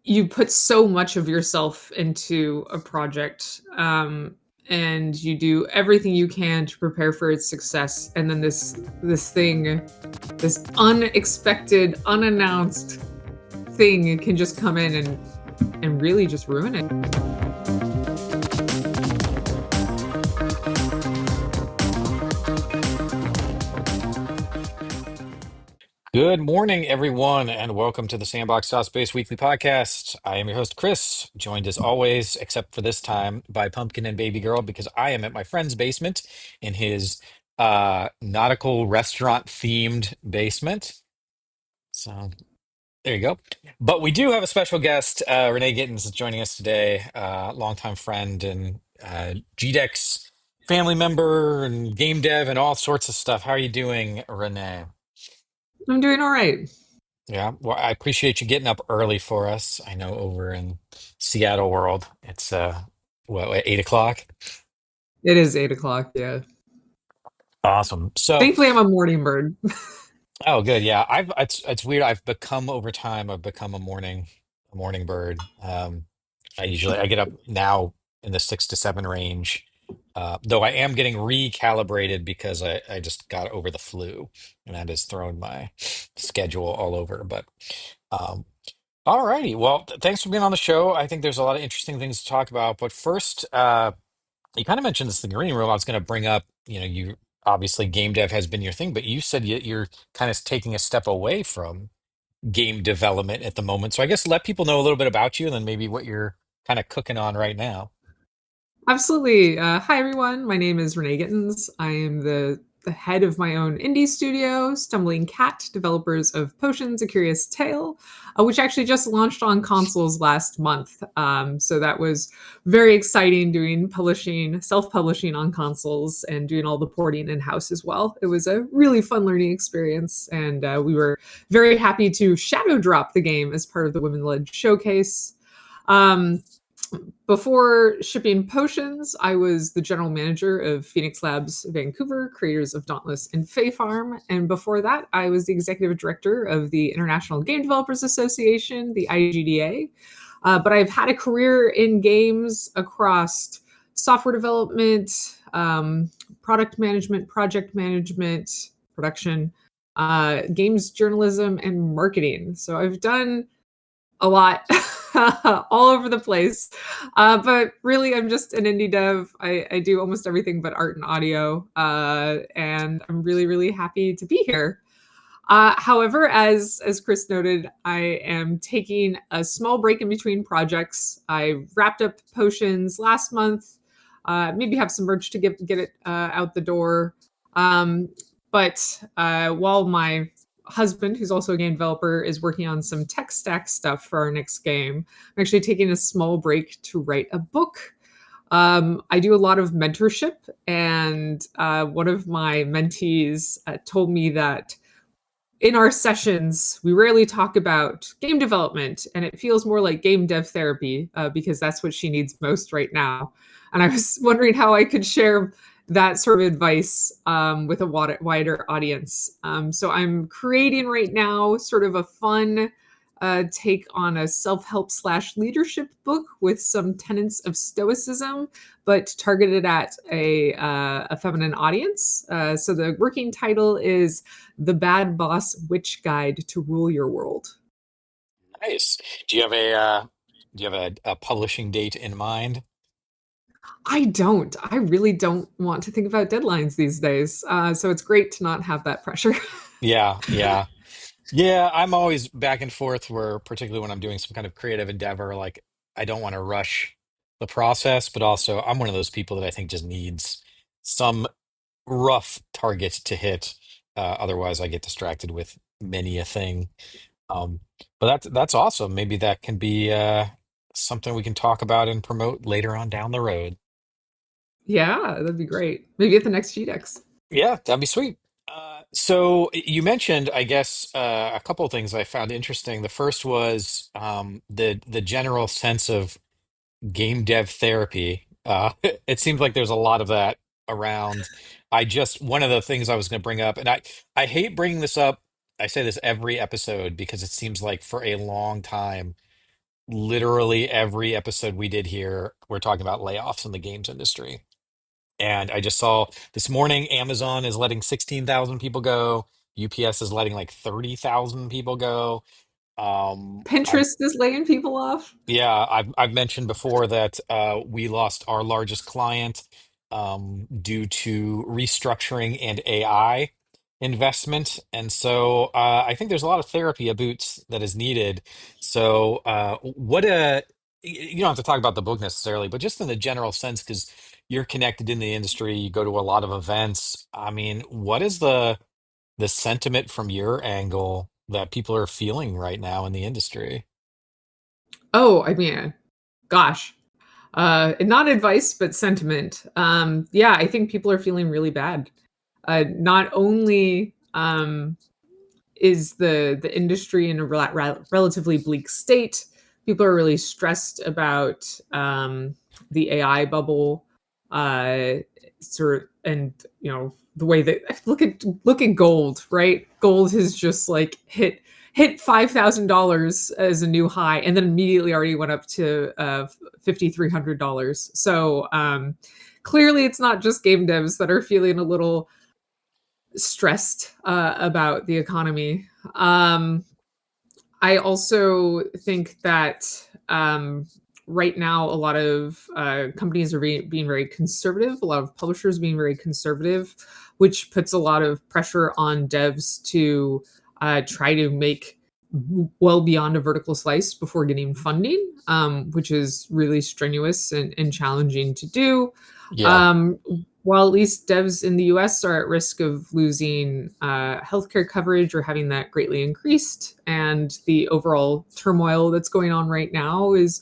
you put so much of yourself into a project, and you do everything you can to prepare for its success, and then this unexpected, unannounced thing can just come in and really just ruin it. Good morning, everyone, and welcome to the Sandbox.Space weekly podcast. I am your host, Chris, joined as always, except for this time, by Pumpkin and Baby Girl, because I am at my friend's basement in his nautical restaurant themed basement. So there you go. But we do have a special guest. Renee Gittins is joining us today, longtime friend and GDEX family member and game dev and all sorts of stuff. How are you doing, Renee? I'm doing all right. Yeah, well, I appreciate you getting up early for us. I know over in Seattle world, it's what, 8 o'clock? It is 8 o'clock. Yeah. Awesome. So, Thankfully, I'm a morning bird. oh, good. Yeah, it's weird. I've become over time. I've become a morning bird. I get up now in the 6 to 7 range. Though I am getting recalibrated because I just got over the flu and that has thrown my schedule all over. But um, all righty. Well, thanks for being on the show. I think there's a lot of interesting things to talk about. But first, you kind of mentioned this in the green room. I was going to bring up, you obviously game dev has been your thing, but you said you're kind of taking a step away from game development at the moment. So I guess let people know a little bit about you and then maybe what you're kind of cooking on right now. Absolutely. Hi, everyone. My name is Renee Gittins. I am the head of my own indie studio, Stumbling Cat, developers of Potions, A Curious Tale, which actually just launched on consoles last month. So that was very exciting doing publishing, self publishing on consoles and doing all the porting in house as well. It was a really fun learning experience. And we were very happy to shadow drop the game as part of the Women Led Showcase. Um, Before shipping Potions, I was the general manager of Phoenix Labs Vancouver, creators of Dauntless and Fae Farm. And before that, I was the executive director of the International Game Developers Association, the IGDA. But I've had a career in games across software development, product management, project management, production, games journalism, and marketing. So I've done a lot all over the place. But really, I'm just an indie dev. I do almost everything but art and audio. And I'm really, really happy to be here. However, as Chris noted, I am taking a small break in between projects. I wrapped up Potions last month. Maybe have some merch to get it out the door. Um, but while my husband, who's also a game developer, is working on some tech stack stuff for our next game, I'm actually taking a small break to write a book. I do a lot of mentorship, and one of my mentees told me that in our sessions, we rarely talk about game development, and it feels more like game dev therapy because that's what she needs most right now. And I was wondering how I could share that sort of advice with a wider audience. So I'm creating right now sort of a fun take on a self-help slash leadership book with some tenets of stoicism, but targeted at a feminine audience. So the working title is "The Bad Boss Witch Guide to Rule Your World." Nice. Do you have a publishing date in mind? I don't. I really don't want to think about deadlines these days. So it's great to not have that pressure. Yeah, yeah. Yeah, I'm always back and forth where particularly when I'm doing some kind of creative endeavor, like I don't want to rush the process, but also I'm one of those people that I think just needs some rough target to hit. Otherwise I get distracted with many a thing. Um, but that's awesome. Maybe that can be something we can talk about and promote later on down the road. Yeah, that'd be great. Maybe at the next GDEX. Yeah, that'd be sweet. So you mentioned, I guess, a couple of things I found interesting. The first was the general sense of game dev therapy. It seems like there's a lot of that around. One of the things I was going to bring up, and I hate bringing this up. I say this every episode because it seems like for a long time. literally every episode we did here, we're talking about layoffs in the games industry. And I just saw this morning Amazon is letting 16,000 people go. UPS is letting like 30,000 people go. I've Pinterest is laying people off. Yeah, I've mentioned before that we lost our largest client due to restructuring and AI investment, and so I think there's a lot of therapy at Boots that is needed. So, you don't have to talk about the book necessarily, but just in the general sense, because you're connected in the industry, you go to a lot of events. I mean, what is the sentiment from your angle that people are feeling right now in the industry? Oh, I mean, gosh. Not advice, but sentiment. Yeah, I think people are feeling really bad. Not only is the industry in a relatively bleak state. People are really stressed about the AI bubble, uh, and the way that look at gold, right? Gold has just like hit $5,000 as a new high, and then immediately already went up to $5,300. So clearly, it's not just game devs that are feeling a little stressed about the economy. I also think that right now a lot of companies are being very conservative, a lot of publishers being very conservative, which puts a lot of pressure on devs to try to make well beyond a vertical slice before getting funding, which is really strenuous and challenging to do. Yeah, Um, while at least devs in the US are at risk of losing healthcare coverage or having that greatly increased, and the overall turmoil that's going on right now is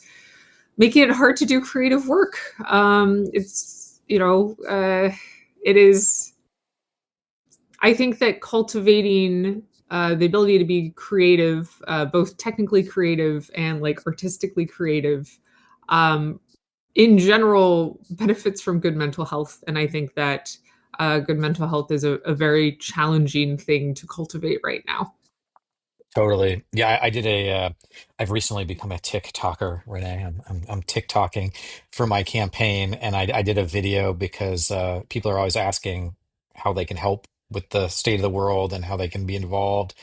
making it hard to do creative work. It is, I think that cultivating the ability to be creative, both technically creative and like artistically creative, um, in general benefits from good mental health. And I think that good mental health is a very challenging thing to cultivate right now. totally. Yeah, I did I've recently become a TikToker, Renee. I'm TikToking for my campaign, and I did a video because people are always asking how they can help with the state of the world and how they can be involved.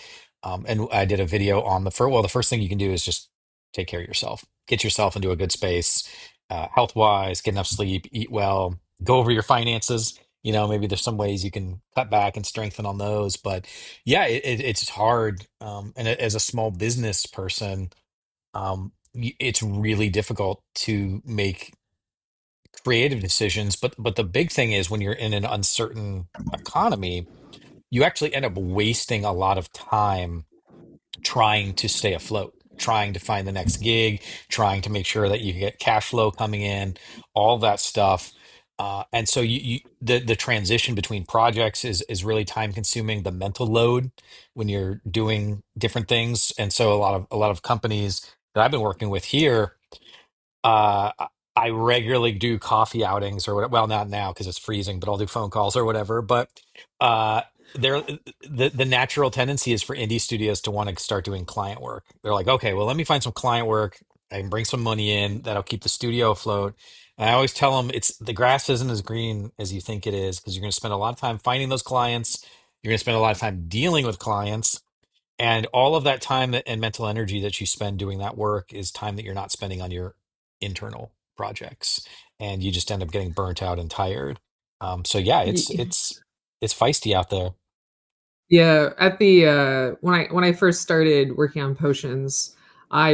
And I did a video on the first thing you can do is just take care of yourself, get yourself into a good space, health wise, get enough sleep, eat well, go over your finances. Maybe there's some ways you can cut back and strengthen on those, but yeah, it's hard. And as a small business person, it's really difficult to make creative decisions. But the big thing is when you're in an uncertain economy, you actually end up wasting a lot of time trying to stay afloat, trying to find the next gig, trying to make sure that you get cash flow coming in, all that stuff. And so the transition between projects is really time consuming. The mental load when you're doing different things, and so a lot of companies that I've been working with here, uh, I regularly do coffee outings or whatever. Well, not now because it's freezing, but I'll do phone calls or whatever. But uh, there, the natural tendency is for indie studios to want to start doing client work. They're like, okay, well, let me find some client work. I can bring some money in that'll keep the studio afloat. And I always tell them it's the grass isn't as green as you think it is because you're going to spend a lot of time finding those clients. You're going to spend a lot of time dealing with clients. And all of that time and mental energy that you spend doing that work is time that you're not spending on your internal projects, and you just end up getting burnt out and tired. So yeah, it's feisty out there. Yeah, at the when I first started working on potions, I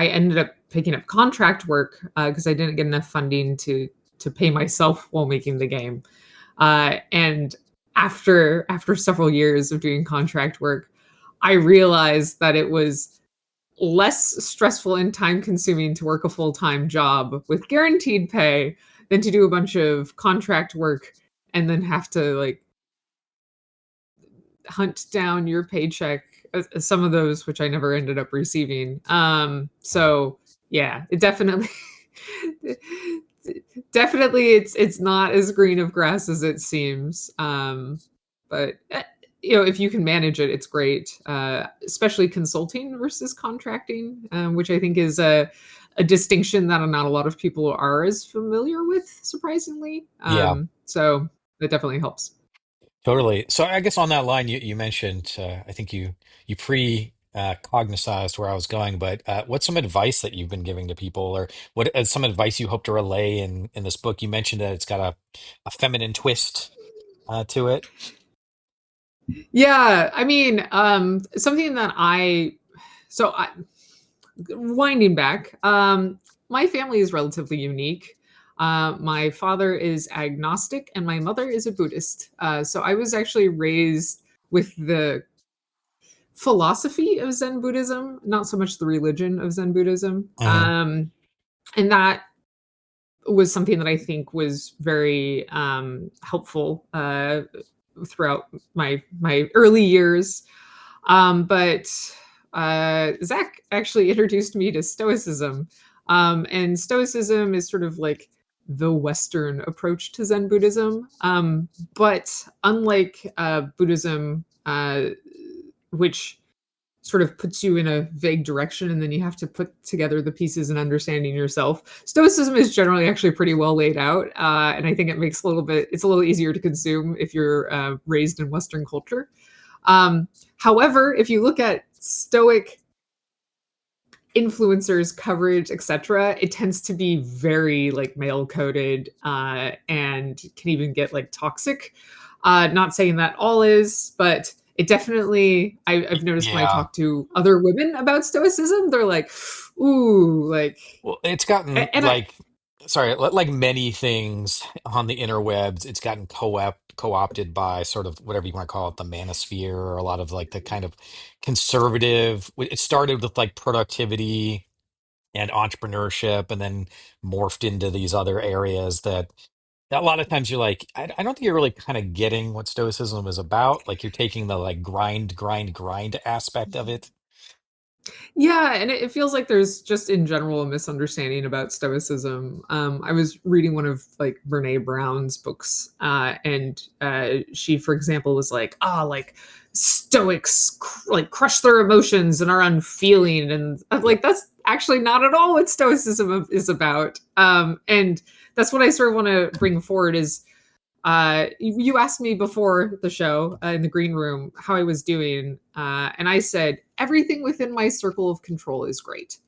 ended up picking up contract work because I didn't get enough funding to pay myself while making the game. And after several years of doing contract work, I realized that it was less stressful and time consuming to work a full-time job with guaranteed pay than to do a bunch of contract work and then have to like hunt down your paycheck, some of those which I never ended up receiving. So yeah, it definitely definitely it's not as green of grass as it seems. But if you can manage it, it's great. Especially consulting versus contracting, which I think is a distinction that not a lot of people are as familiar with, surprisingly. Yeah, So that definitely helps. totally. So I guess on that line, you mentioned, I think you pre cognized where I was going, but what's some advice that you've been giving to people, or what some advice you hope to relay in this book? You mentioned that it's got a feminine twist to it. Yeah, I mean, something that so I, winding back, my family is relatively unique. My father is agnostic and my mother is a Buddhist. So I was actually raised with the philosophy of Zen Buddhism, not so much the religion of Zen Buddhism. Hmm. And that was something that I think was very helpful throughout my early years. But Zach actually introduced me to Stoicism, and Stoicism is sort of like the Western approach to Zen Buddhism. But unlike Buddhism, which sort of puts you in a vague direction and then you have to put together the pieces and understanding yourself. Stoicism is generally actually pretty well laid out. And I think it's a little easier to consume if you're raised in Western culture. However, if you look at Stoic influencers coverage, etc., it tends to be very like male coded, and can even get like toxic. Not saying that all is, but it definitely I've noticed when I Yeah. talk to other women about stoicism, they're like, ooh, like, Well, it's gotten and I sorry, like many things on the interwebs, it's gotten co-opted by sort of whatever you want to call it, the manosphere, or a lot of like the kind of conservative. It started with like productivity and entrepreneurship, and then morphed into these other areas that a lot of times you're like, I don't think you're really kind of getting what Stoicism is about. Like you're taking the like grind aspect of it. Yeah, and it feels like there's just in general a misunderstanding about Stoicism. I was reading one of like Brene Brown's books, and she, for example, was like, like Stoics like crush their emotions and are unfeeling, and I'm Yep. like, that's actually not at all what Stoicism is about. And that's what I sort of want to bring forward is you asked me before the show in the green room how I was doing, and I said everything within my circle of control is great,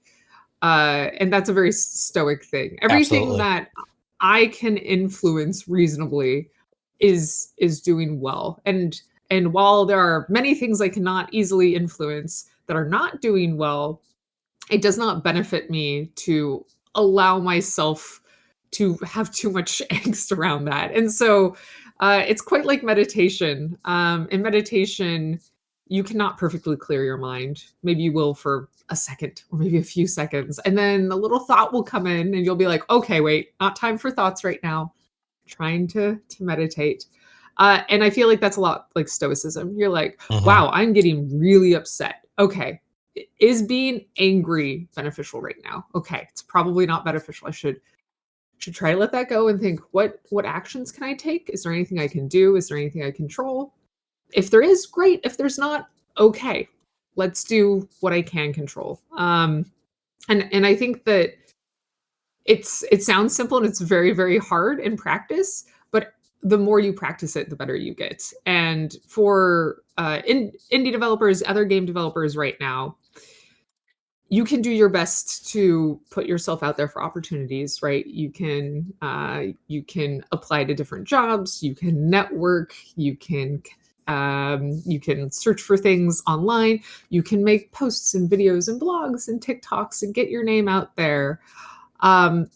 and that's a very stoic thing. Everything Absolutely. that I can influence reasonably is doing well, and while there are many things I cannot easily influence that are not doing well, it does not benefit me to allow myself to have too much angst around that. And so it's quite like meditation. In meditation, you cannot perfectly clear your mind. Maybe you will for a second or maybe a few seconds. And then a little thought will come in and you'll be like, okay, wait, not time for thoughts right now. Trying to meditate. And I feel like that's a lot like stoicism. You're like, Hmm. wow, I'm getting really upset. Okay, is being angry beneficial right now? Okay, it's probably not beneficial. I should try to let that go and think what actions can I take? Is there anything I can do? Is there anything I control? If there is, great. If there's not, okay. Let's do what I can control. And I think that it sounds simple and it's very very hard in practice, but the more you practice it, the better you get. And for indie developers, other game developers right now, you can do your best to put yourself out there for opportunities, right? You can apply to different jobs, you can network, you can search for things online, you can make posts and videos and blogs and TikToks and get your name out there. Um,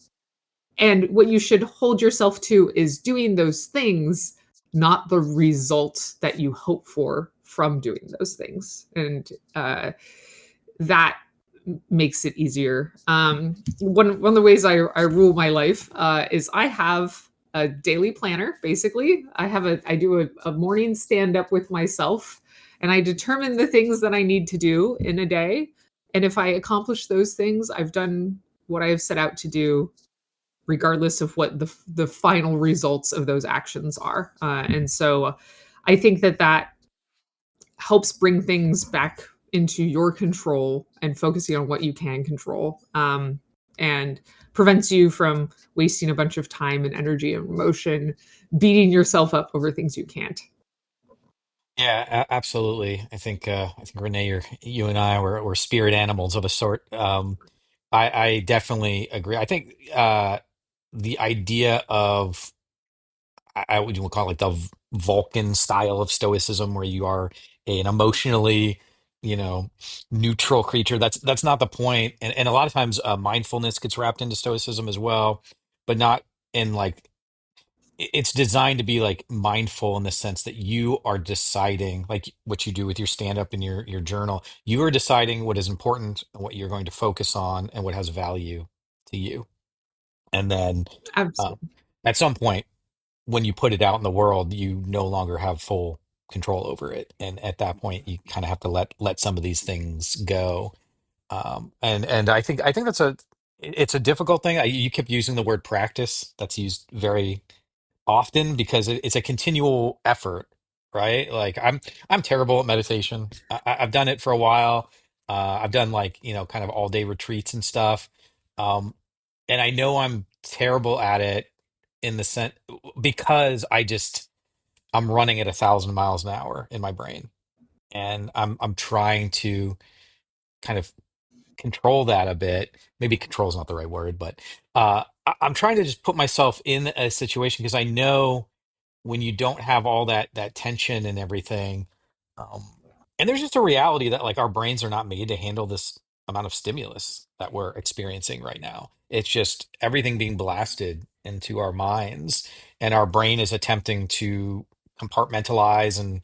and what you should hold yourself to is doing those things, not the result that you hope for from doing those things. And that makes it easier. One of the ways I rule my life is I have a daily planner. Basically, I do a morning stand up with myself, and I determine the things that I need to do in a day. And if I accomplish those things, I've done what I have set out to do, regardless of what the final results of those actions are. And so, I think that helps bring things back into your control and focusing on what you can control, and prevents you from wasting a bunch of time and energy and emotion beating yourself up over things you can't. Yeah, absolutely. I think Renee, you and I were spirit animals of a sort. I definitely agree. I think the idea of I would call it the Vulcan style of stoicism, where you are an emotionally, you know, neutral creature. That's not the point. And a lot of times, mindfulness gets wrapped into stoicism as well, but not in like it's designed to be like mindful in the sense that you are deciding, like what you do with your stand up and your journal. You are deciding what is important and what you're going to focus on and what has value to you. And then uh, Absolutely. at some point, when you put it out in the world, you no longer have full control over it. And at that point, you kind of have to let some of these things go. And I think it's a difficult thing. You kept using the word practice. That's used very often because it's a continual effort, right? Like I'm terrible at meditation. I've done it for a while. I've done like, kind of all day retreats and stuff. Um, and I know I'm terrible at it in the sense because I'm running at 1,000 miles an hour in my brain, and I'm trying to kind of control that a bit. Maybe control is not the right word, but I'm trying to just put myself in a situation because I know when you don't have all that tension and everything. Um, and there's just a reality that like our brains are not made to handle this amount of stimulus that we're experiencing right now. It's just everything being blasted into our minds, and our brain is attempting to compartmentalize and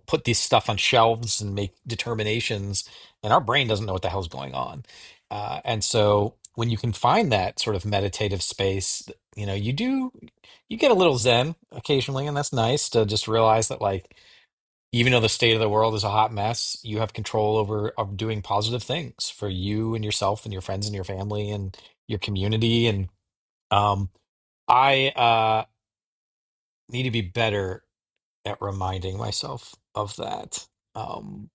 put this stuff on shelves and make determinations, and our brain doesn't know what the hell's going on. And so when you can find that sort of meditative space, you get a little zen occasionally, and that's nice to just realize that like even though the state of the world is a hot mess, you have control over of doing positive things for you and yourself and your friends and your family and your community. And um I need to be better at reminding myself of that. Um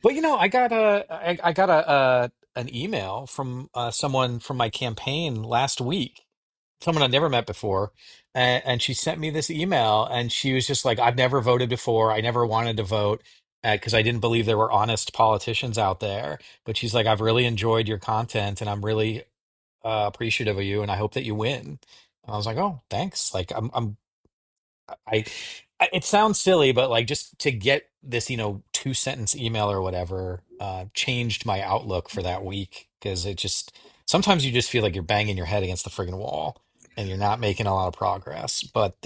but I got a an email from someone from my campaign last week, someone I'd never met before, and she sent me this email, and she was just like, "I've never voted before. I never wanted to vote because I didn't believe there were honest politicians out there." But she's like, "I've really enjoyed your content, and I'm really appreciative of you, and I hope that you win." And I was like, "Oh, thanks." Like, I, it sounds silly, but like just to get this, 2 sentence email or whatever, changed my outlook for that week because it just sometimes you just feel like you're banging your head against the friggin' wall and you're not making a lot of progress. But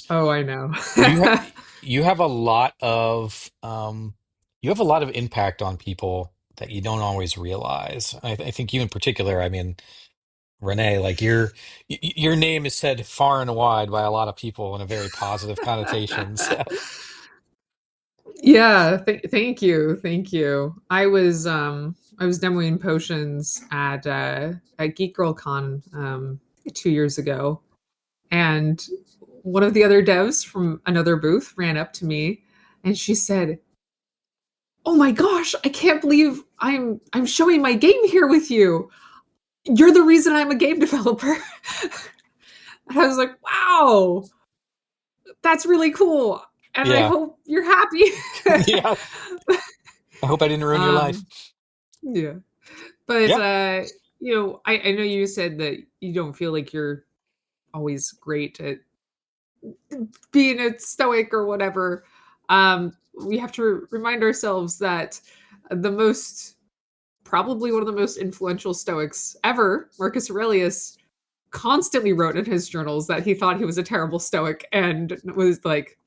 Oh, I know. you ha you have a lot of you have a lot of impact on people that you don't always realize. I think you in particular. I mean, Renee, like your name is said far and wide by a lot of people in a very positive connotation. So, Yeah, thank you, thank you. I was demoing potions at Geek Girl Con 2 years ago, and one of the other devs from another booth ran up to me, and she said, "Oh my gosh, I can't believe I'm showing my game here with you. You're the reason I'm a game developer." And I was like, "Wow, that's really cool, and I yeah, hope you're happy." yeah. I hope I didn't ruin your life. um, yeah. But Yeah. I know you said that you don't feel like you're always great at being a stoic or whatever. We have to remind ourselves that the most probably one of the most influential stoics ever, Marcus Aurelius, constantly wrote in his journals that he thought he was a terrible stoic and was like,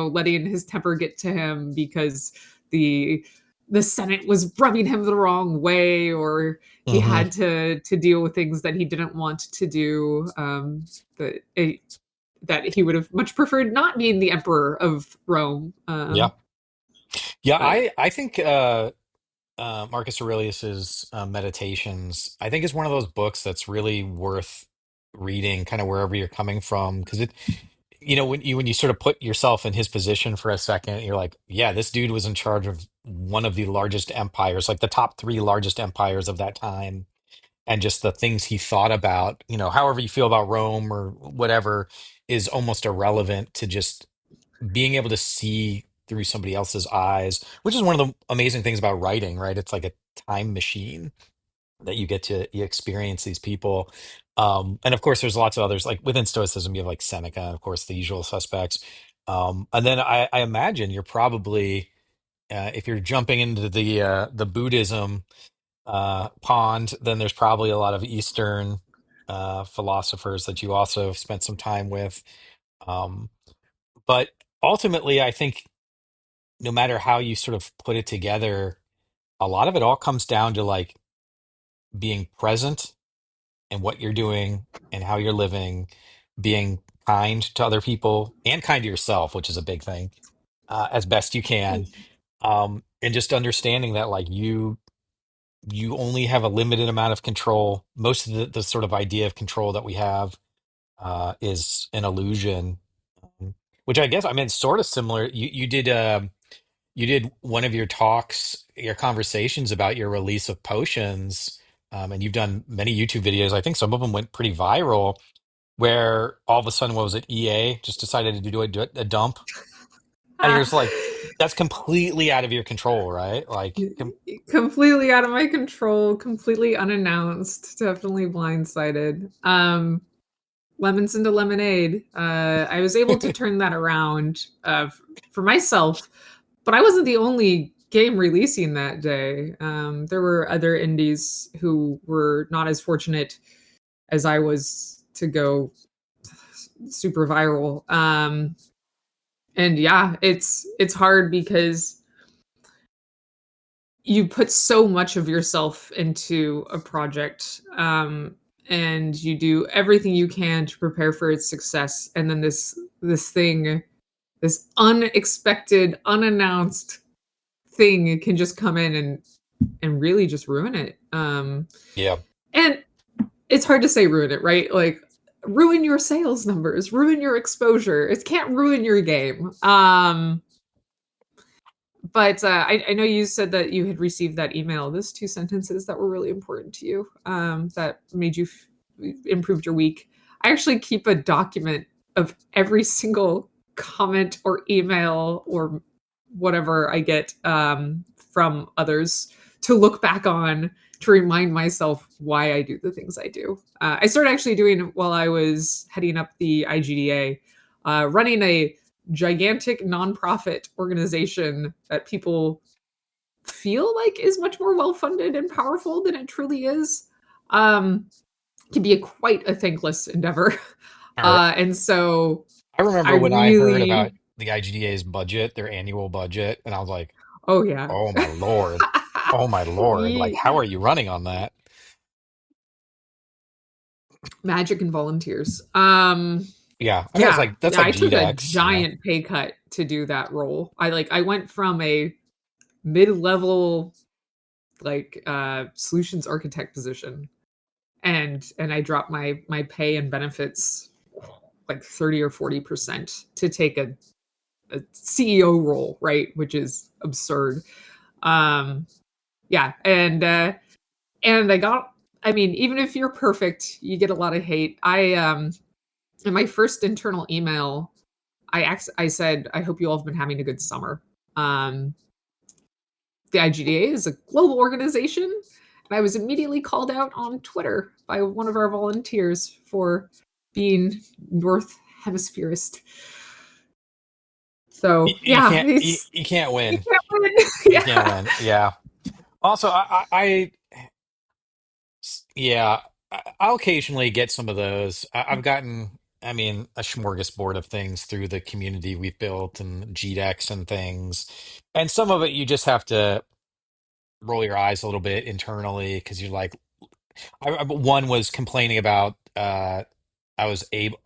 letting his temper get to him because the the Senate was rubbing him the wrong way, or he Hmm. had to deal with things that he didn't want to do. That he would have much preferred not being the emperor of Rome. Yeah. Yeah. But I think Marcus Aurelius's Meditations, I think is one of those books that's really worth reading, kind of wherever you're coming from, because when you sort of put yourself in his position for a second, you're like, yeah, this dude was in charge of one of the largest empires, like the top three largest empires of that time, and just the things he thought about, however you feel about Rome or whatever, is almost irrelevant to just being able to see through somebody else's eyes, which is one of the amazing things about writing, right? It's like a time machine that you experience these people. And of course, there's lots of others like within Stoicism. You have like Seneca, and of course, the usual suspects. And then I imagine you're probably if you're jumping into the Buddhism pond, then there's probably a lot of Eastern philosophers that you also have spent some time with. Um, but ultimately, I think no matter how you sort of put it together, a lot of it all comes down to like being present and what you're doing and how you're living, being kind to other people and kind to yourself, which is a big thing, as best you can. And just understanding that like you only have a limited amount of control. Most of the sort of idea of control that we have is an illusion, which I guess I mean it's sort of similar. You did one of your talks, your conversations about your release of potions, and you've done many YouTube videos. I think some of them went pretty viral where all of a sudden, what was it, EA just decided to do a dump, and you're just like, that's completely out of your control, right? Completely out of my control, completely unannounced, definitely blindsided. Lemons into lemonade. I was able to turn that around for myself, but I wasn't the only game releasing that day. There were other indies who were not as fortunate as I was to go super viral. And yeah, it's hard because you put so much of yourself into a project, and you do everything you can to prepare for its success, and then this unexpected, unannounced thing can just come in and really just ruin it. Yeah, And it's hard to say ruin it, right? Like ruin your sales numbers, ruin your exposure. It can't ruin your game. But I know you said that you had received that email. Those two sentences that were really important to you, that made you improved your week. I actually keep a document of every single comment or email or whatever I get from others to look back on to remind myself why I do the things I do. I started actually doing while I was heading up the IGDA, running a gigantic nonprofit organization that people feel like is much more well funded and powerful than it truly is. Um, can be quite a thankless endeavor. all right. And so I I remember when I heard about really, the IGDA's budget, their annual budget, and I was like, oh yeah. oh my Lord. Oh my Lord. Like, how are you running on that? Magic and volunteers. Yeah. I mean, it's Yeah, like, that's yeah. like I took a GDEX. giant pay cut to do that role. I went from a mid-level solutions architect position, and I dropped my pay and benefits like 30 or 40% to take a CEO role, right? Which is absurd. Um, yeah, and I got. I mean, even if you're perfect, you get a lot of hate. In my first internal email, I said, I hope you all have been having a good summer. Um, the IGDA is a global organization, and I was immediately called out on Twitter by one of our volunteers for being North Hemispherist. You, So you yeah, can't, you, you can't you win. can't win. You can't Yeah, win. Yeah. Also, yeah, I'll occasionally get some of those. I've gotten, I mean, a smorgasbord of things through the community we've built and GDEX and things. And some of it you just have to roll your eyes a little bit internally because you're like, one was complaining about I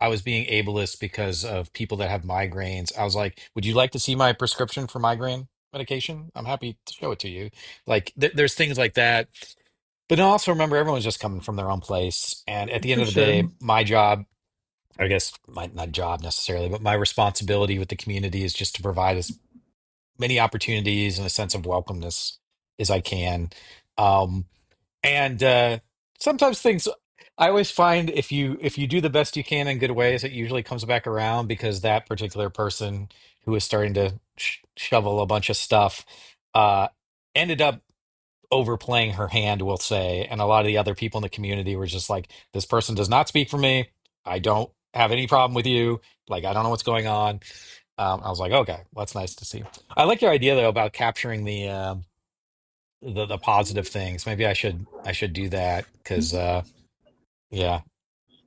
was being ableist because of people that have migraines. I was like, would you like to see my prescription for migraine medication? I'm happy to show it to you. Like there's things like that. But then also remember everyone's just coming from their own place. And at the end for of the sure. day, my job I guess my not job necessarily, but my responsibility with the community is just to provide as many opportunities and a sense of welcomeness as I can. Um, and sometimes things I always find if you do the best you can in good ways, it usually comes back around because that particular person who was starting to shovel a bunch of stuff uh, ended up overplaying her hand, we'll say. And a lot of the other people in the community were just like, this person does not speak for me. I don't have any problem with you. Like, I don't know what's going on. I was like, okay, well, that's nice to see. I like your idea though about capturing the positive things. Maybe I should do that because yeah,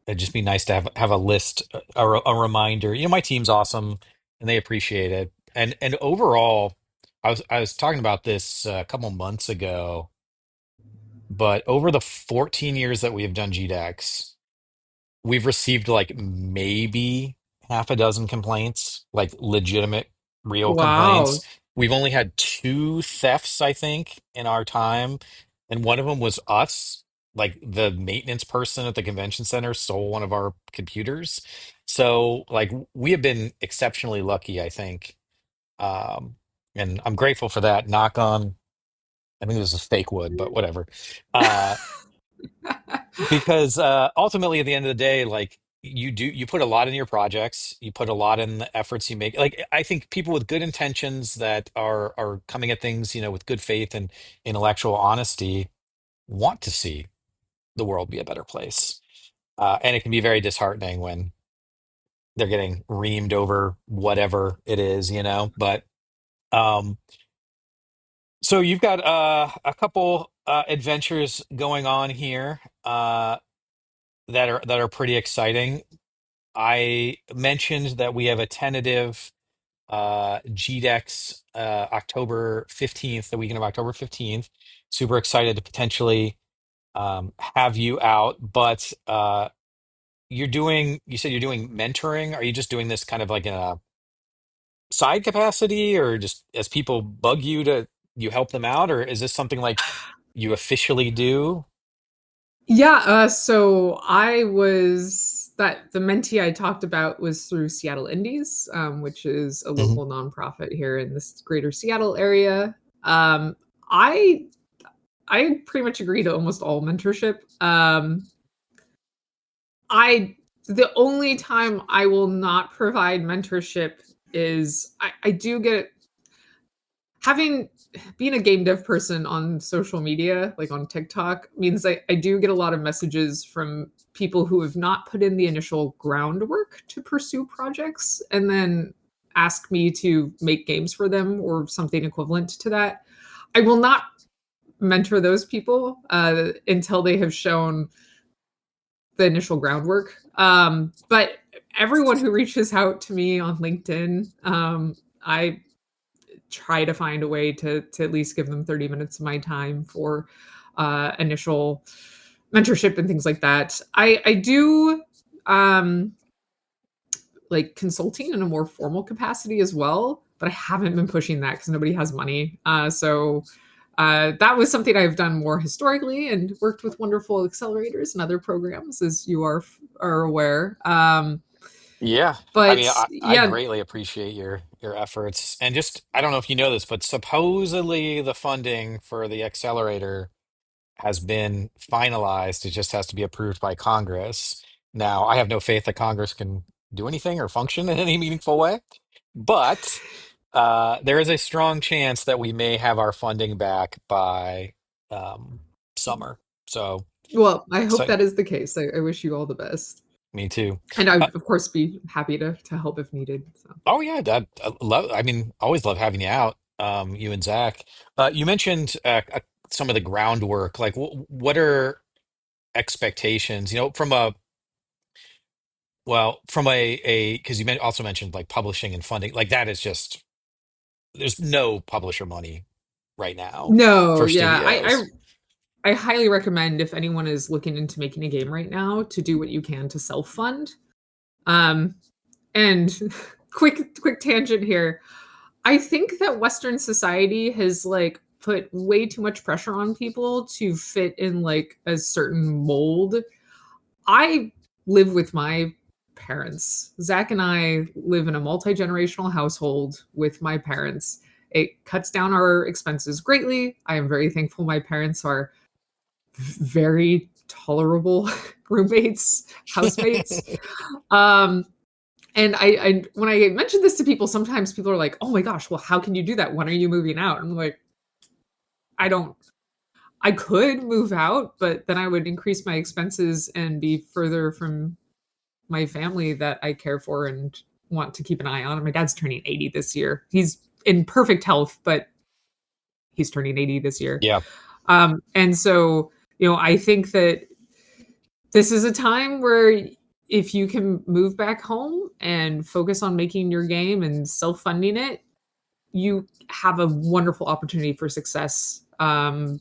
it'd just be nice to have a list, a reminder. You know, my team's awesome and they appreciate it. And overall, I was talking about this a couple months ago, but over the 14 years that we have done GDEX, we've received like maybe half a dozen complaints, like legitimate, real Wow. complaints. We've only had two thefts, I think, in our time, and one of them was us. Like the maintenance person at the convention center stole one of our computers. So, like, we have been exceptionally lucky, I think. Um, and I'm grateful for that. Knock on, I think this is fake wood, but whatever. Uh, because ultimately at the end of the day, like you put a lot in your projects, you put a lot in the efforts you make. Like I think people with good intentions that are coming at things, you know, with good faith and intellectual honesty want to see the world be a better place. And it can be very disheartening when they're getting reamed over whatever it is, you know. But um so you've got a couple adventures going on here that are pretty exciting. I mentioned that we have a tentative GDEX October 15th, the weekend of October 15th. Super excited to potentially have you out, but you said you're doing mentoring. Are you just doing this kind of like in a side capacity or just as people bug you to you help them out, or is this something like you officially do? Yeah, so I was that the mentee I talked about was through Seattle Indies, which is a Mhm. local nonprofit here in this greater Seattle area. Um, I I pretty much agree to almost all mentorship. I the only time I will not provide mentorship is I do get having being a game dev person on social media, like on TikTok, means I do get a lot of messages from people who have not put in the initial groundwork to pursue projects and then ask me to make games for them or something equivalent to that. I will not mentor those people until they have shown the initial groundwork. But everyone who reaches out to me on LinkedIn, I try to find a way to at least give them 30 minutes of my time for initial mentorship and things like that. I do um, like consulting in a more formal capacity as well, but I haven't been pushing that because nobody has money. So that was something I've done more historically and worked with wonderful accelerators and other programs, as you are aware. Yeah. I But mean, I yeah, greatly appreciate your efforts. And just I don't know if you know this, but supposedly the funding for the accelerator has been finalized. It just has to be approved by Congress. Now, I have no faith that Congress can do anything or function in any meaningful way, but there is a strong chance that we may have our funding back by um, summer. So, well, I hope so that is the case. I wish you all the best. me too. And I Uh, would, of course, be happy to help if needed. So. Oh yeah, that I love. I mean, always love having you out, you and Zach. You mentioned some of the groundwork. Like, what are expectations? You know, from a from a because also mentioned like publishing and funding. Like that is just there's no publisher money right now No, for yeah, studios. I highly recommend if anyone is looking into making a game right now to do what you can to self fund. Um, and quick tangent here. I think that Western society has like put way too much pressure on people to fit in like a certain mold. I live with my parents. Zach and I live in a multi-generational household with my parents. It cuts down our expenses greatly. I am very thankful my parents are very tolerable roommates, housemates. Um, and I when I mention this to people, sometimes people are like, "Oh my gosh, well, how can you do that? When are you moving out?" I'm like, I don't. I could move out, but then I would increase my expenses and be further from my family that I care for and want to keep an eye on. My dad's turning 80 this year. He's in perfect health, but he's turning 80 this year. Yeah. And so, I think that this is a time where if you can move back home and focus on making your game and self-funding it, you have a wonderful opportunity for success,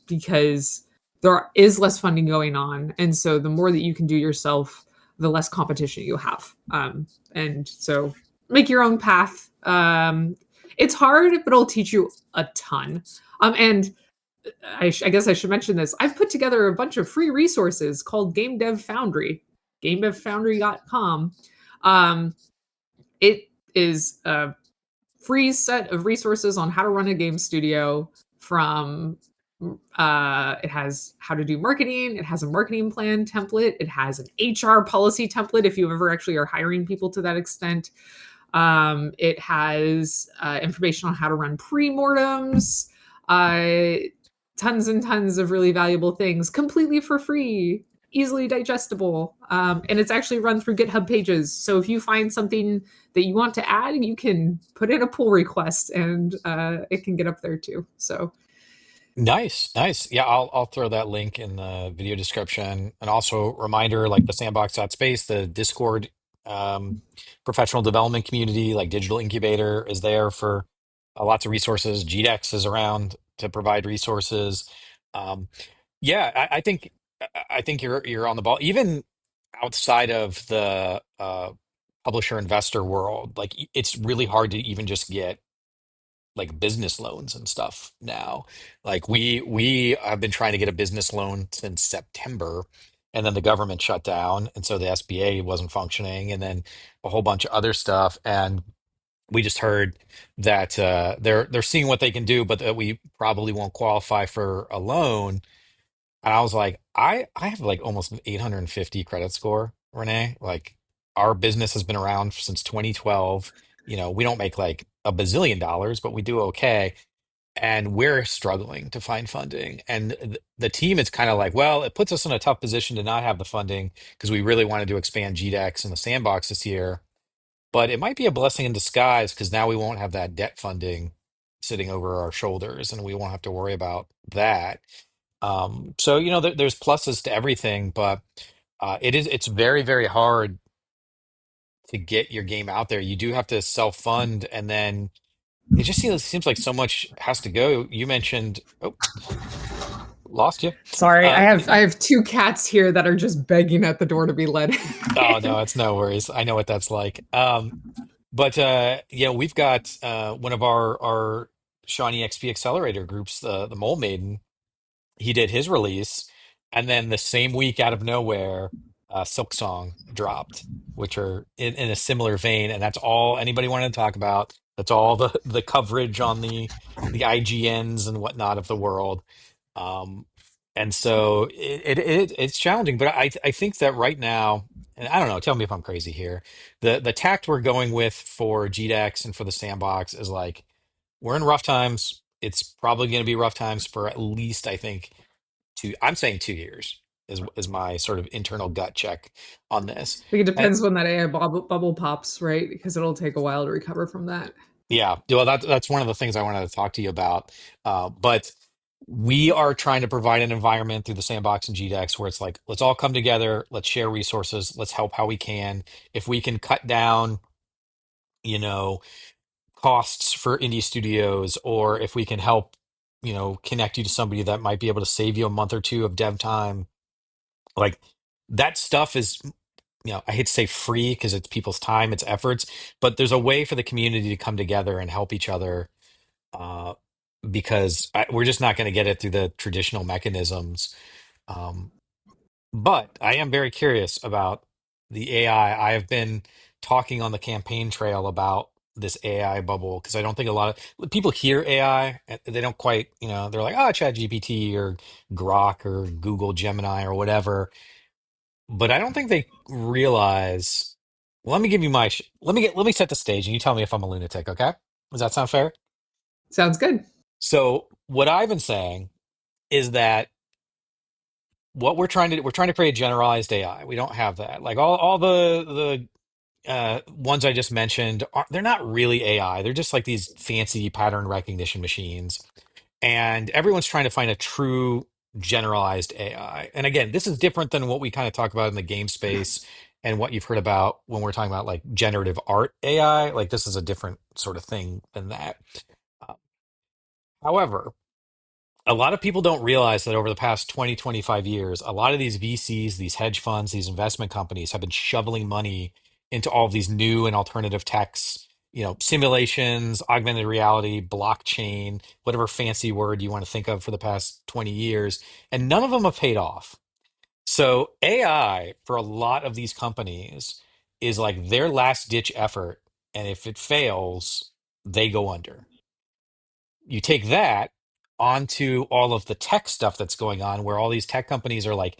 because there is less funding going on. And so the more that you can do yourself, the less competition you have. And so make your own path. It's hard, but it'll teach you a ton. And I guess I should mention this. I've put together a bunch of free resources called Game Dev Foundry, gamedevfoundry.com. Um, it is a free set of resources on how to run a game studio. From It has how to do marketing, it has a marketing plan template, it has an HR policy template if you ever actually are hiring people to that extent. It has information on how to run pre-mortems, uh, tons and tons of really valuable things completely for free, easily digestible. And it's actually run through GitHub pages. So if you find something that you want to add, you can put in a pull request and it can get up there too. So Nice, nice. Yeah, I'll throw that link in the video description. And also reminder, like the Sandbox.Space, the Discord um, professional development community, like digital incubator is there for lots of resources. GDEX is around to provide resources. Um, yeah, I think you're on the ball. Even outside of the publisher investor world, like it's really hard to even just get like business loans and stuff now. Like we have been trying to get a business loan since September, and then the government shut down, and so the SBA wasn't functioning, and then a whole bunch of other stuff. And we just heard that they're seeing what they can do, but that we probably won't qualify for a loan. And I was like, I have like almost an 850 credit score, Renee. Like our business has been around since 2012. We don't make like a bazillion dollars, but we do okay. And we're struggling to find funding. And the team is kind of like, well, it puts us in a tough position to not have the funding because we really wanted to expand GDEX and the sandbox this year. But it might be a blessing in disguise because now we won't have that debt funding sitting over our shoulders and we won't have to worry about that. So there's pluses to everything, but it's very, very hard to get your game out there. You do have to self-fund, and then it just seems like so much has to go. You mentioned, oh, lost you. sorry, I Uh, have I have two cats here that are just begging at the door to be let oh in. no, it's no worries. I know what that's like. But we've got one of our Shawnee XP Accelerator groups, the Mole Maiden. He did his release, and then the same week, out of nowhere, Silk Song dropped, which are in a similar vein, and that's all anybody wanted to talk about. That's all the coverage on the IGNs and whatnot of the world. Um, and so it's challenging, but I think that right now, and I don't know, tell me if I'm crazy here. The tact we're going with for GDEX and for the sandbox is like we're in rough times. It's probably going to be rough times for at least, I think, I'm saying 2 years is my sort of internal gut check on this. I think it And depends when that AI bubble pops, right? Because it'll take a while to recover from that. yeah, well, that's one of the things I wanted to talk to you about. But we are trying to provide an environment through the sandbox and GDEX where it's like, let's all come together, let's share resources, let's help how we can. If we can cut down, you know, costs for indie studios, or if we can help, connect you to somebody that might be able to save you a month or two of dev time, like that stuff is, I hate to say free because it's people's time, it's efforts, but there's a way for the community to come together and help each other, uh, because we're just not going to get it through the traditional mechanisms. Um, but I am very curious about the AI. I have been talking on the campaign trail about this AI bubble because I don't think a lot of people hear AI and they don't quite, they're like, oh, ChatGPT or Grok or Google Gemini or whatever. But I don't think they realize. Let me give you my. Let me set the stage, and you tell me if I'm a lunatic. Okay? Does that sound fair? Sounds good. So what I've been saying is that what we're trying to create generalized AI. We don't have that. Like all the ones I just mentioned, they're not really AI. They're just like these fancy pattern recognition machines. And everyone's trying to find a true generalized AI. And again, this is different than what we kind of talk about in the game space and what you've heard about when we're talking about like generative art AI. Like this is a different sort of thing than that. Uh, However, a lot of people don't realize that over the past 20, 25 years, a lot of these VCs, these hedge funds, these investment companies have been shoveling money into all of these new and alternative techs, simulations, augmented reality, blockchain, whatever fancy word you want to think of for the past 20 years, and none of them have paid off. So AI for a lot of these companies is like their last ditch effort, and if it fails, they go under. You take that onto all of the tech stuff that's going on where all these tech companies are like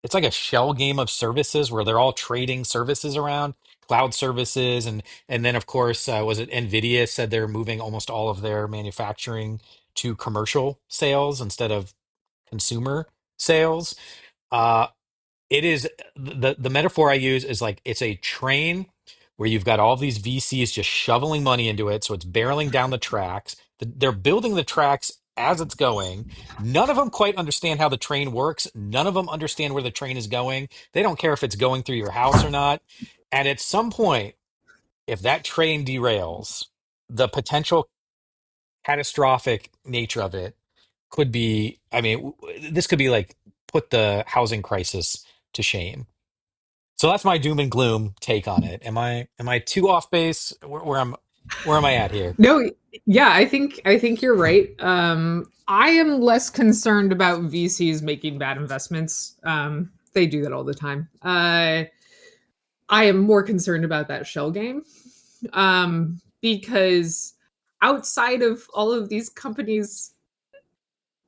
it's like a shell game of services where they're all trading services around cloud services and then of course was it Nvidia said they're moving almost all of their manufacturing to commercial sales instead of consumer sales. Uh, it is the metaphor I use is like it's a train where you've got all these VCs just shoveling money into it, so it's barreling down the tracks. They're building the tracks as it's going. None of them quite understand how the train works. None of them understand where the train is going. They don't care if it's going through your house or not. And at some point, if that train derails, the potential catastrophic nature of it could be, I mean, this could be like put the housing crisis to shame. So that's my doom and gloom take on it. Am I too off base? Where am I at here? No, yeah, I think you're right. I am less concerned about VCs making bad investments. They do that all the time. I am more concerned about that shell game, because outside of all of these companies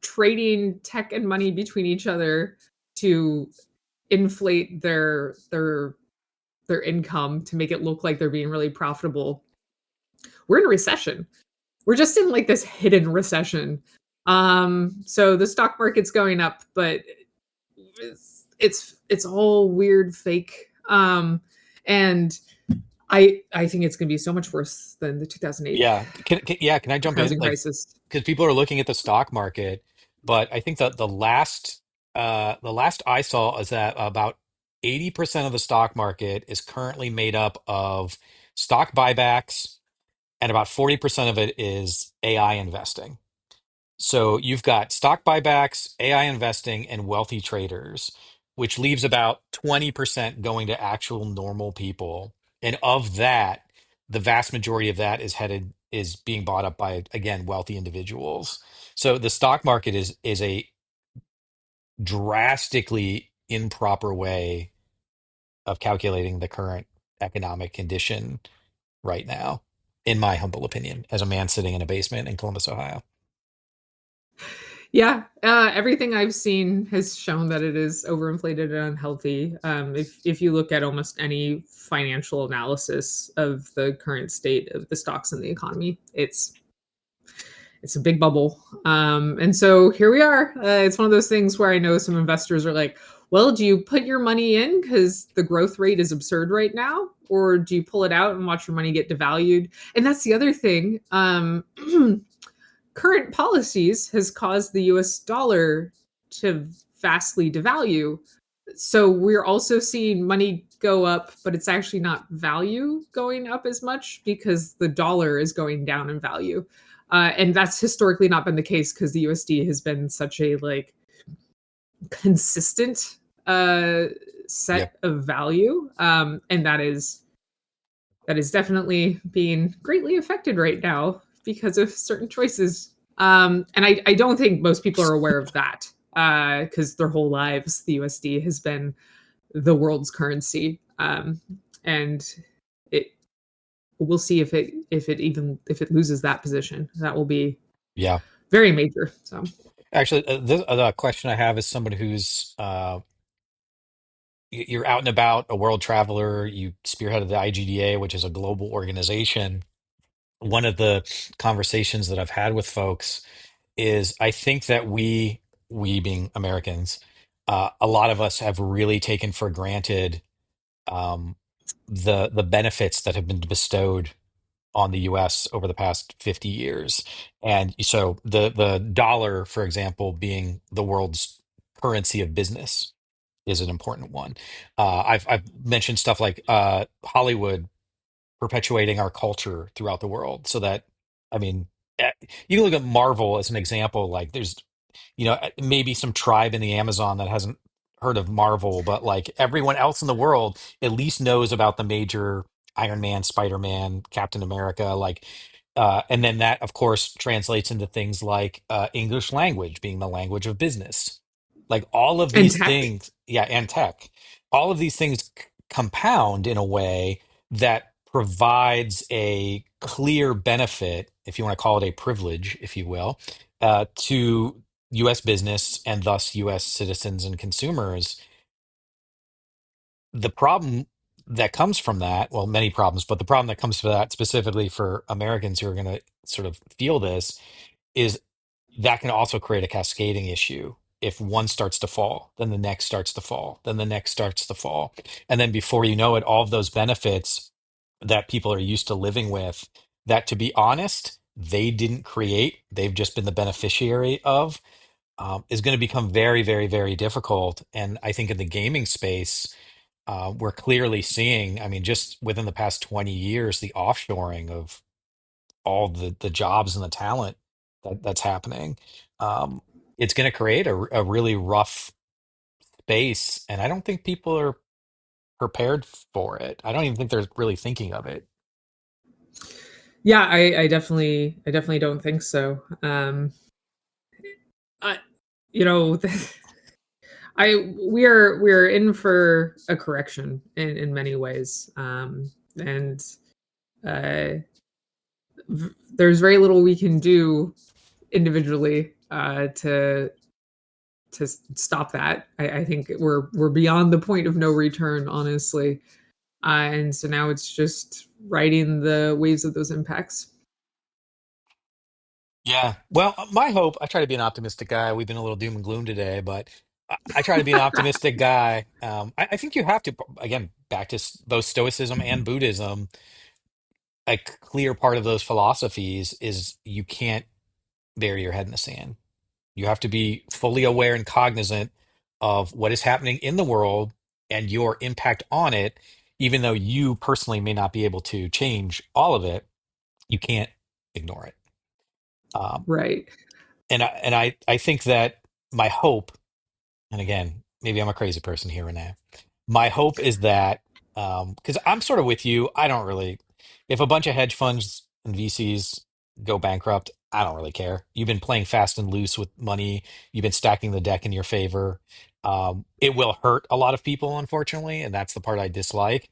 trading tech and money between each other to inflate their income to make it look like they're being really profitable, we're in a recession. We're just in like this hidden recession. So the stock market's going up, but it's all weird fake. And I think it's going to be so much worse than the 2008 Yeah, can I jump in? housing Like, crisis. because people are looking at the stock market, but I think that the last I saw is that about 80% of the stock market is currently made up of stock buybacks, and about 40% of it is AI investing. So you've got stock buybacks, AI investing, and wealthy traders, which leaves about 20% going to actual normal people. And of that, the vast majority of that is being bought up by, again, wealthy individuals. So the stock market is a drastically improper way of calculating the current economic condition right now, in my humble opinion, as a man sitting in a basement in Columbus, Ohio. Yeah, everything I've seen has shown that it is overinflated and unhealthy. If you look at almost any financial analysis of the current state of the stocks and the economy, it's a big bubble. And so here we are. It's one of those things where I know some investors are like, well, do you put your money in because the growth rate is absurd right now? Or do you pull it out and watch your money get devalued? And that's the other thing. Current policies has caused the US dollar to vastly devalue. So we're also seeing money go up, but it's actually not value going up as much because the dollar is going down in value. And that's historically not been the case because the USD has been such a like consistent uh, Yep. set of value, and that is definitely being greatly affected right now because of certain choices. And I don't think most people are aware of that because their whole lives the USD has been the world's currency. And it we'll see if it loses that position. That will be Yeah. very major. So Actually, the question I have is somebody who's you're out and about, a world traveler. You spearheaded the IGDA, which is a global organization. One of the conversations that I've had with folks is I think that we being Americans, a lot of us have really taken for granted um, the benefits that have been bestowed on the US over the past 50 years. And so the dollar, for example, being the world's currency of business is an important one. I've mentioned stuff like Hollywood perpetuating our culture throughout the world so that, I mean, eh, you can look at Marvel as an example. Like there's, maybe some tribe in the Amazon that hasn't heard of Marvel, but like everyone else in the world at least knows about the major Iron Man, Spider-Man, Captain America, like, and then that of course translates into things like English language being the language of business. Like all of and these tech. things, yeah, and tech, all of these things compound in a way that provides a clear benefit, if you want to call it a privilege, if you will, to US business and thus US citizens and consumers. The problem that comes from that, well, many problems, but the problem that comes from that specifically for Americans who are going to sort of feel this is that can also create a cascading issue. If one starts to fall, then the next starts to fall, then the next starts to fall. And then before you know it, all of those benefits that people are used to living with, that to be honest, they didn't create, they've just been the beneficiary of, is going to become very, very, very difficult. And I think in the gaming space, we're clearly seeing, I mean, just within the past 20 years, the offshoring of all the jobs and the talent that's happening. Um, it's going to create a really rough space, and I don't think people are prepared for it. I don't even think they're really thinking of it. Yeah, I definitely don't think so. I, you know, I we're in for a correction in many ways, and uh, there's very little we can do individually to stop that. I think we're beyond the point of no return, honestly, and so now it's just riding the waves of those impacts. Yeah. Well, my hope, I try to be an optimistic guy. We've been a little doom and gloom today, but I try to be an optimistic guy. I think you have to, again, back to both Stoicism and Buddhism, a clear part of those philosophies is you can't bury your head in the sand. You have to be fully aware and cognizant of what is happening in the world and your impact on it, even though you personally may not be able to change all of it, you can't ignore it. Um, Right. and I think that my hope, and again, maybe I'm a crazy person here, Renee. My hope is that because I'm sort of with you, I don't really. If a bunch of hedge funds and VCs go bankrupt, I don't really care. You've been playing fast and loose with money. You've been stacking the deck in your favor. It will hurt a lot of people, unfortunately, and that's the part I dislike.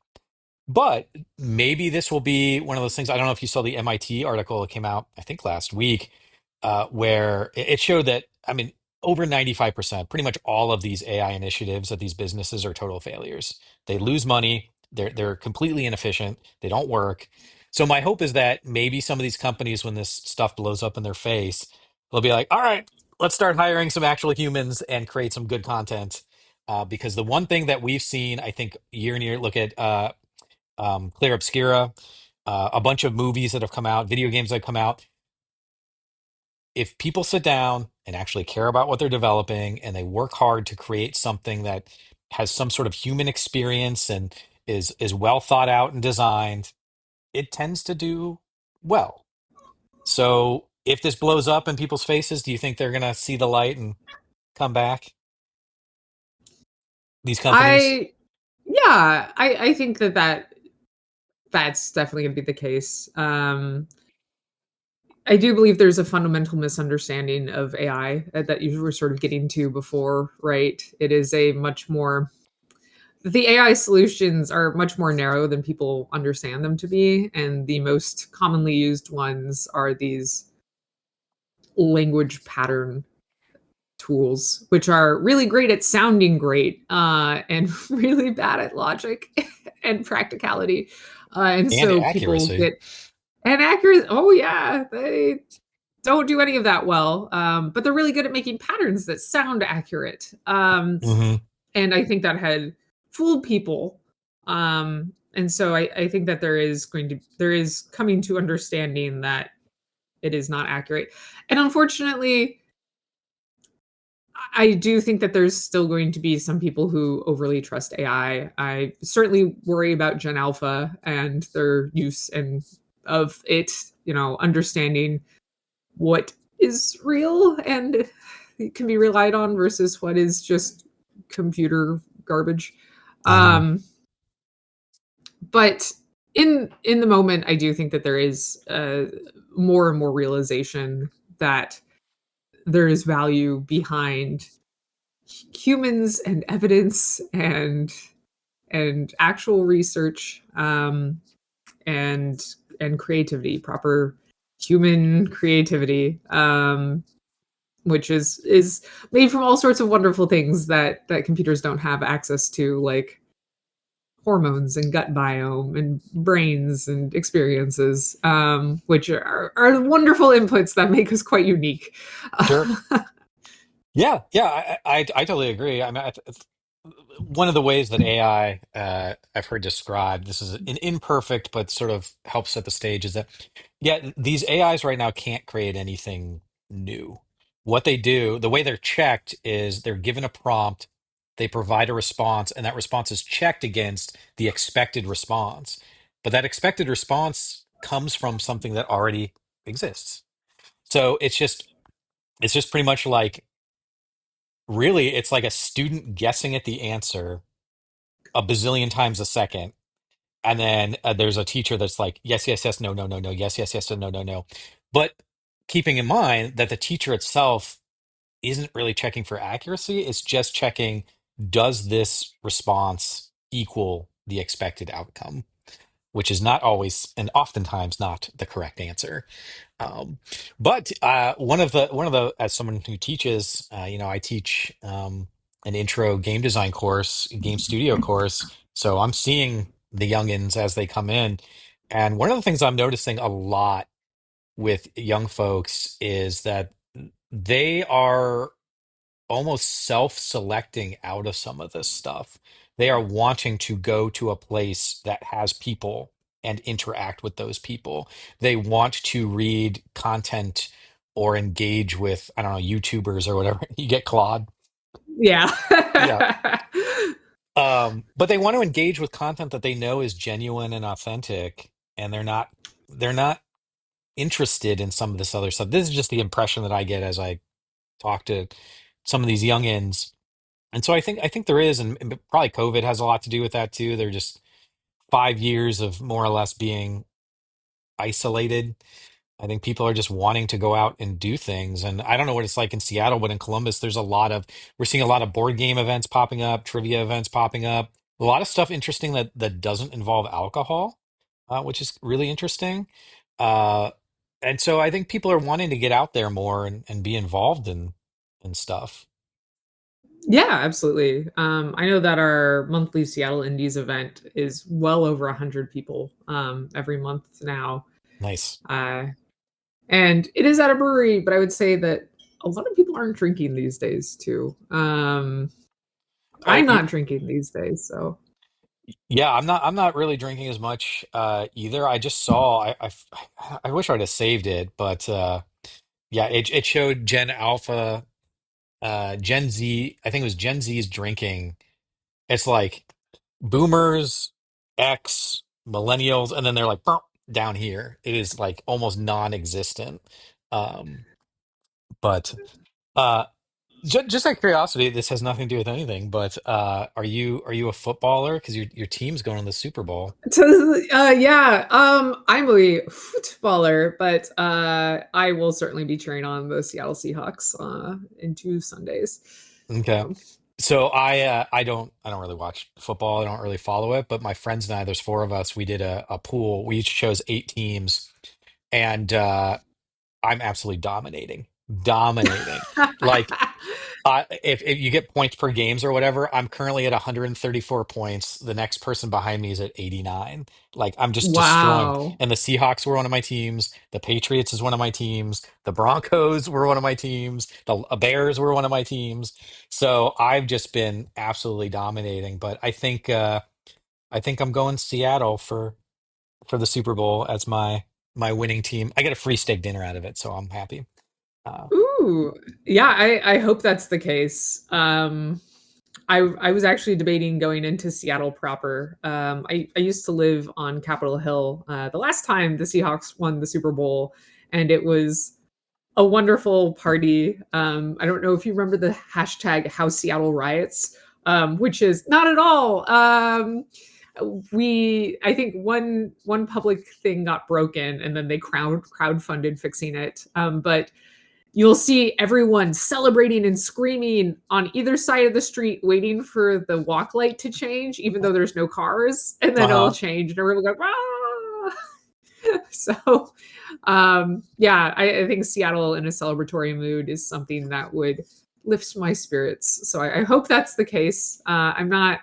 But maybe this will be one of those things. I don't know if you saw the MIT article that came out, I think last week, where it showed that, I mean, over 95%, pretty much all of these AI initiatives at these businesses are total failures. They lose money, they're completely inefficient, they don't work. So my hope is that maybe some of these companies, when this stuff blows up in their face, they'll be like, all right, let's start hiring some actual humans and create some good content. Because the one thing that we've seen, I think, year and year, look at Clear Obscura, a bunch of movies that have come out, video games that have come out. If people sit down and actually care about what they're developing and they work hard to create something that has some sort of human experience and is well thought out and designed, it tends to do well. So if this blows up in people's faces, do you think they're going to see the light and come back? These companies? I Yeah, I think that's definitely going to be the case. I do believe there's a fundamental misunderstanding of AI that you were sort of getting to before, right? It is a much more the AI solutions are much more narrow than people understand them to be, and the most commonly used ones are these language pattern tools, which are really great at sounding great and really bad at logic and practicality. And And so people accuracy. get and accurate. Oh yeah, they don't do any of that well, but they're really good at making patterns that sound accurate. Hmm. And I think that had fooled people. And so I think that there is coming to understanding that it is not accurate. And unfortunately, I do think that there's still going to be some people who overly trust AI. I certainly worry about Gen Alpha and their use and of it, understanding what is real and can be relied on versus what is just computer garbage. Hmm. Um, but in the moment, I do think that there is more and more realization that there is value behind humans and evidence and actual research, and creativity, proper human creativity, which is made from all sorts of wonderful things that computers don't have access to, like hormones and gut biome and brains and experiences, which are wonderful inputs that make us quite unique. Sure. Yeah, yeah, I totally agree. I mean, one of the ways that AI I've heard described, this is an imperfect but sort of helps set the stage, is that yeah, these AIs right now can't create anything new. What they do, the way they're checked is they're given a prompt, they provide a response, and that response is checked against the expected response. But that expected response comes from something that already exists. So it's just pretty much like really, it's like a student guessing at the answer a bazillion times a second. And then there's a teacher that's like, yes, yes, yes, no, no, no, no, yes, yes, yes, no, no, no. But keeping in mind that the teacher itself isn't really checking for accuracy, it's just checking, does this response equal the expected outcome? Which is not always and oftentimes not the correct answer. Um, but one of the as someone who teaches, I teach an intro game design course, game studio course. So I'm seeing the youngins as they come in, and one of the things I'm noticing a lot with young folks is that they are almost self-selecting out of some of this stuff. They are wanting to go to a place that has people and interact with those people. They want to read content or engage with, I don't know, YouTubers or whatever. You get Claude. Yeah. Yeah. But they want to engage with content that they know is genuine and authentic, and they're not interested in some of this other stuff. This is just the impression that I get as I talk to some of these youngins. And so I think there is, and probably COVID has a lot to do with that too. They're just 5 years of more or less being isolated. I think people are just wanting to go out and do things. And I don't know what it's like in Seattle, but in Columbus, we're seeing a lot of board game events popping up, trivia events popping up, a lot of stuff interesting that doesn't involve alcohol, which is really interesting. Uh, and so I think people are wanting to get out there more and be involved in stuff. Yeah, absolutely. I know that our monthly Seattle Indies event is well over 100 people every month now. Nice. Uh, and it is at a brewery, but I would say that a lot of people aren't drinking these days too. Oh, I'm not drinking these days, so yeah, I'm not really drinking as much either. I just saw I wish I'd have saved it, but yeah, it showed Gen Alpha, Gen Z, I think it was Gen Z's drinking. It's like boomers, X, millennials, and then they're like "Burp," down here. It is like almost non-existent. Um, but uh just out of curiosity, this has nothing to do with anything, but are you a footballer? Because your team's going to the Super Bowl. yeah, I'm a footballer, but I will certainly be cheering on the Seattle Seahawks in 2 Sundays. Okay. So. So I don't really watch football. I don't really follow it, but my friends and I, there's four of us. We did a pool. We each chose eight teams, and I'm absolutely dominating. Like if you get points per games or whatever, I'm currently at 134 points. The next person behind me is at 89. Like I'm just destroying. Wow. And the Seahawks were one of my teams. The Patriots is one of my teams. The Broncos were one of my teams. The Bears were one of my teams. So I've just been absolutely dominating. But I think I'm going Seattle for the Super Bowl as my winning team. I get a free steak dinner out of it, so I'm happy. Uh, Ooh, yeah, I hope that's the case. I was actually debating going into Seattle proper. I used to live on Capitol Hill the last time the Seahawks won the Super Bowl, and it was a wonderful party. I don't know if you remember the hashtag How Seattle Riots, which is not at all. We I think one public thing got broken, and then they crowdfunded fixing it. But you'll see everyone celebrating and screaming on either side of the street, waiting for the walk light to change, even though there's no cars, and then it'll uh-huh. change, and everyone will go, ah! So, yeah, I think Seattle in a celebratory mood is something that would lift my spirits. So I hope that's the case. I'm not,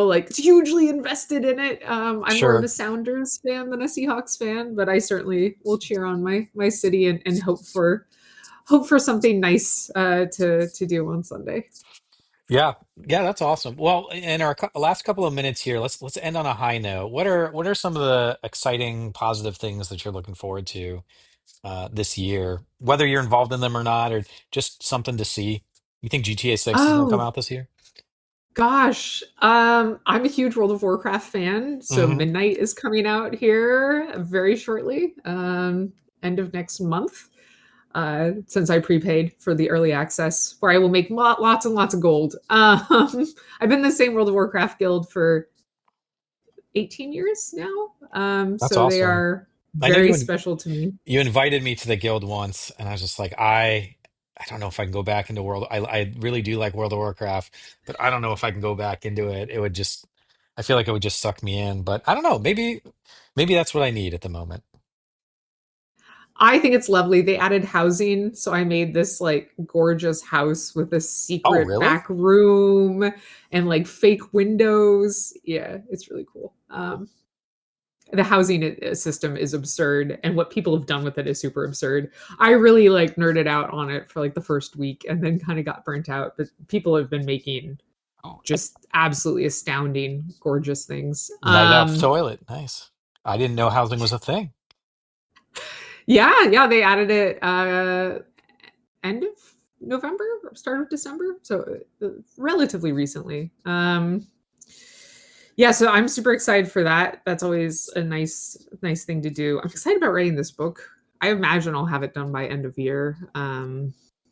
like hugely invested in it. I'm more of a Sure. Sounders fan than a Seahawks fan, but I certainly will cheer on my city and hope for something nice to do on Sunday. Yeah, yeah, that's awesome. Well, in our last couple of minutes here, let's end on a high note. What are some of the exciting, positive things that you're looking forward to this year, whether you're involved in them or not, or just something to see? You think GTA 6 is going to come Oh out this year? gosh, I'm a huge World of Warcraft fan, so Hmm. Midnight is coming out here very shortly, end of next month. Since I prepaid for the early access, where I will make lots and lots of gold. I've been in the same World of Warcraft guild for 18 years now, That's so they awesome. are I know very special to me. you invited me to the guild once, and I was just like, I don't know if I can go back into World. I really do like World of Warcraft, but I don't know if I can go back into it. It would just, I feel like it would just suck me in. But I don't know. Maybe that's what I need at the moment. I think it's lovely. They added housing, so I made this like gorgeous house with a Oh, secret really? back room and like fake windows. Yeah, it's really cool. The housing system is absurd, and what people have done with it is super absurd. I really like nerded out on it for like the first week, and then kind of got burnt out. But people have been making Oh, just absolutely astounding, gorgeous things. night elf toilet. Nice. I didn't know housing was a thing. Yeah, they added it end of November or start of December, so relatively recently. Yeah, so I'm super excited for that. That's always a nice thing to do. I'm excited about writing this book. I imagine I'll have it done by end of year.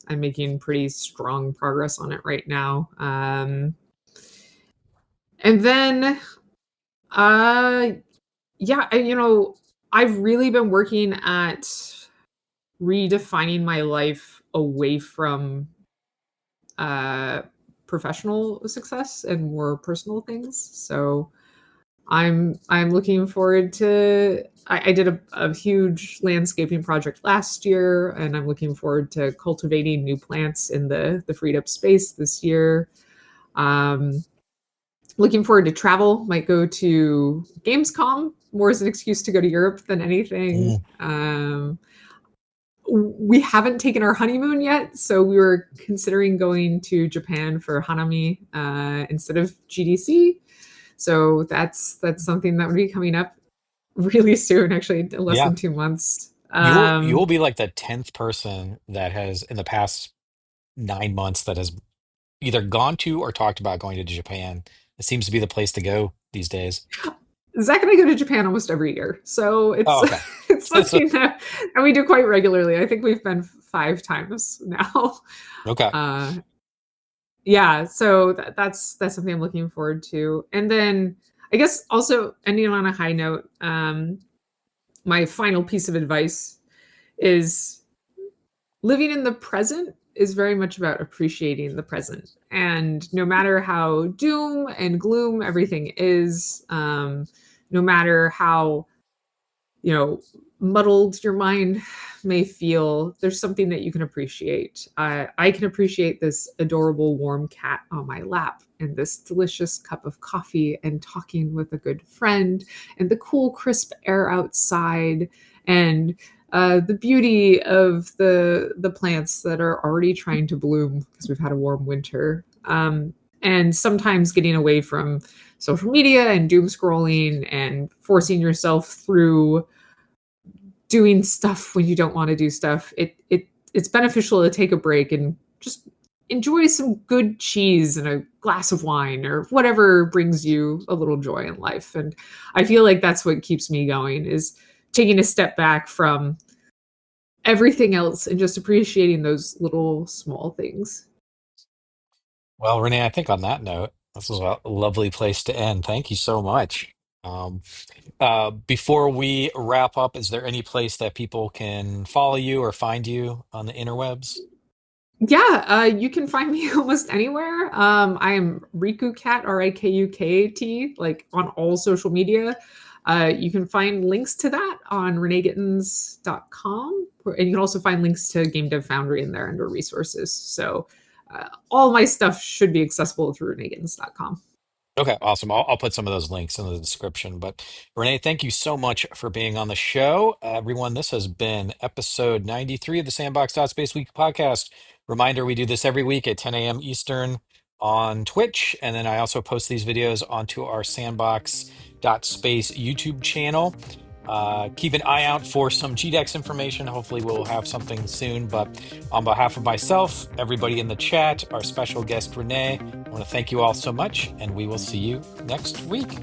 I'm making pretty strong progress on it right now. And then, uh, yeah, I've really been working at redefining my life away from uh, professional success and more personal things. So I'm looking forward to. I did a huge landscaping project last year, and I'm looking forward to cultivating new plants in the freed up space this year. Um, Looking forward to travel. Might go to Gamescom more as an excuse to go to Europe than anything. Mm, We haven't taken our honeymoon yet, so we were considering going to Japan for Hanami instead of GDC. So that's something that would be coming up really soon, actually, in less yeah. than 2 months. You'll be like the 10th person that has in the past 9 months that has either gone to or talked about going to Japan. It seems to be the place to go these days. Zach and I go to Japan almost every year, so Oh, it's okay. it's So, something that we do quite regularly. I think we've been 5 times now. okay. Uh, yeah, so that's something I'm looking forward to. And then I guess also ending on a high note, my final piece of advice is living in the present is very much about appreciating the present. And no matter how doom and gloom everything is, no matter how, you know, muddled your mind may feel, there's something that you can appreciate. I can appreciate this adorable warm cat on my lap, and this delicious cup of coffee, and talking with a good friend, and the cool crisp air outside, and the beauty of the plants that are already trying to bloom because we've had a warm winter. And sometimes getting away from social media and doom scrolling and forcing yourself through doing stuff when you don't want to do stuff. It's beneficial to take a break and just enjoy some good cheese and a glass of wine or whatever brings you a little joy in life. And I feel like that's what keeps me going, is taking a step back from everything else and just appreciating those little small things. Well, Renee, I think on that note, this was a lovely place to end. Thank you so much. Um, before we wrap up, is there any place that people can follow you or find you on the interwebs? Yeah, you can find me almost anywhere. I am Riku Cat, Rikukt, like on all social media. You can find links to that on reneegittins.com. And you can also find links to Game Dev Foundry in there under resources. So all my stuff should be accessible through reneegittins.com. Okay, awesome. I'll put some of those links in the description. But Renee, thank you so much for being on the show. Everyone, this has been episode 93 of the Sandbox.Space Week podcast. Reminder, we do this every week at 10 a.m. Eastern on Twitch. And then I also post these videos onto our Sandbox.Space YouTube channel. Keep an eye out for some GDEX information. Hopefully, we'll have something soon. But on behalf of myself, everybody in the chat, our special guest, Renee, I want to thank you all so much, and we will see you next week.